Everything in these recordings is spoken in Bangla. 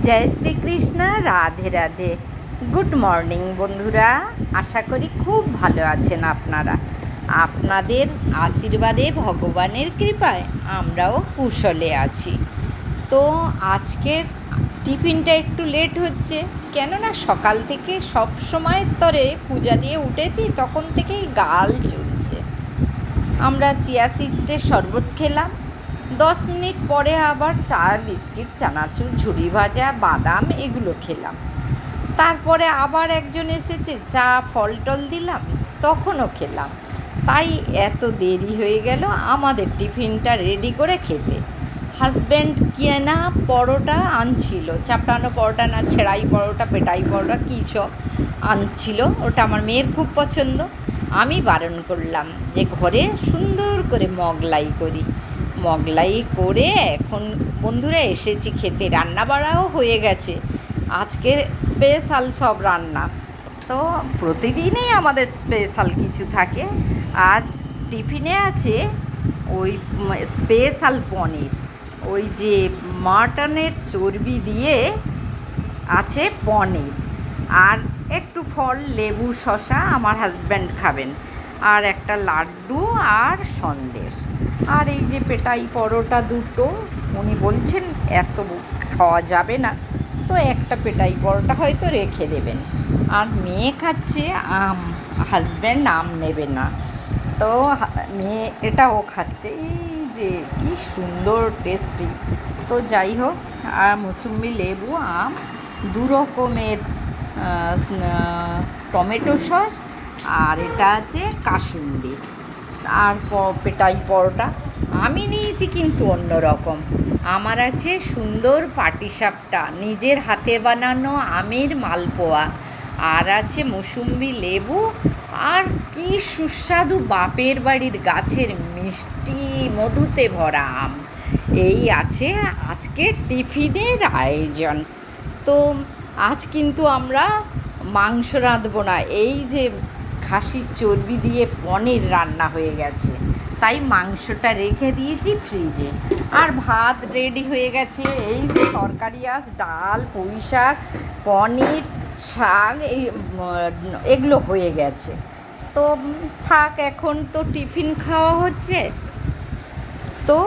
জয় শ্রীকৃষ্ণ, রাধে রাধে। গুড মর্নিং বন্ধুরা, আশা করি খুব ভালো আছেন আপনারা। আপনাদের আশীর্বাদে, ভগবানের কৃপায় আমরাও কুশলে আছি। তো আজকের টিফিনটা একটু লেট হচ্ছে, কেননা সকাল থেকে সব সময় তরে পূজা দিয়ে উঠেছি, তখন থেকেই গাল চলছে। আমরা চিয়া সিডের শরবত খেলাম, 10 মিনিট পরে আবার চা, বিস্কিট, চানাচুর, ঝুড়ি ভাজা, বাদাম এগুলো খেলাম। তারপরে আবার একজন এসেছে, চা ফল টল দিলাম, তখনও খেলাম। তাই এত দেরি হয়ে গেল আমাদের টিফিনটা রেডি করে খেতে। হাজব্যান্ড কেনা পরোটা আনছিল, চাপড়ানো পরোটা না, ছেঁড়াই পরোটা, পেটাই পরোটা কী সব আনছিল। ওটা আমার মেয়ের খুব পছন্দ। আমি বারণ করলাম যে ঘরে সুন্দর করে মগলাই করি। মগলাই করে এখন বন্ধুরা এসেছি খেতে। রান্না বাড়াও হয়ে গেছে, আজকের স্পেশাল সব রান্না। তো প্রতিদিনই আমাদের স্পেশাল কিছু থাকে। আজ টিফিনে আছে ওই স্পেশাল পনির, ওই যে মাটনের চর্বি দিয়ে আছে পনির, আর একটু ফল, লেবু, শসা আমার হাজব্যান্ড খাবেন, আর একটা লাড্ডু আর সন্দেশ। আর এই যে পেটাই পরোটা দুটো, উনি বলছেন এত খাওয়া যাবে না, তো একটা পেটাই পরোটা হয়তো রেখে দেবেন। আর মেয়ে খাচ্ছে আম, হাজব্যান্ড আম নেবে না, তো মেয়ে এটাও খাচ্ছে। এই যে কি সুন্দর টেস্টি। তো যাই হোক, আর মৌসুম্বি, লেবু, আম, দু রকমের টমেটো সস, আর এটা আছে কাসুন্দি, আর পেটাই পরোটা। আমি নিয়েছি কিন্তু অন্য রকম। আমার আছে সুন্দর পাটিসাপটা, নিজের হাতে বানানো আমের মালপোয়া, আর আছে মৌসুম্বি, লেবু, আর কি সুস্বাদু বাপের বাড়ির গাছের মিষ্টি মধুতে ভরা আম। এই আছে আজকে টিফিনের আয়োজন। তো আজ কিন্তু আমরা মাংস রাঁধবো না, এই যে খাসির চর্বি দিয়ে পনির রান্না হয়ে গেছে, তাই মাংসটা রেখে দিয়েছি ফ্রিজে। আর ভাত রেডি হয়ে গেছে, এই যে তরকারি আছে, ডাল, পুঁই শাক, পনির, শাক, এগুলো হয়ে গেছে। তো থাক, এখন তো টিফিন খাওয়া হচ্ছে। তো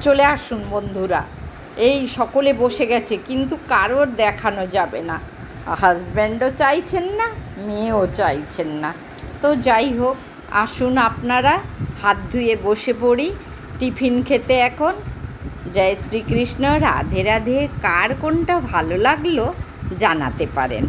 চলে আসুন বন্ধুরা, এই সকলে বসে গেছে, কিন্তু কারোর দেখানো যাবে না। হাজব্যান্ডও চাইছেন না, মেয়েও চাইছেন না। তো যাই হোক, আসুন আপনারা, হাত ধুয়ে বসে পড়ি টিফিন খেতে এখন। জয় শ্রীকৃষ্ণ, রাধে রাধে। কার কোনটা ভালো লাগলো জানাতে পারেন।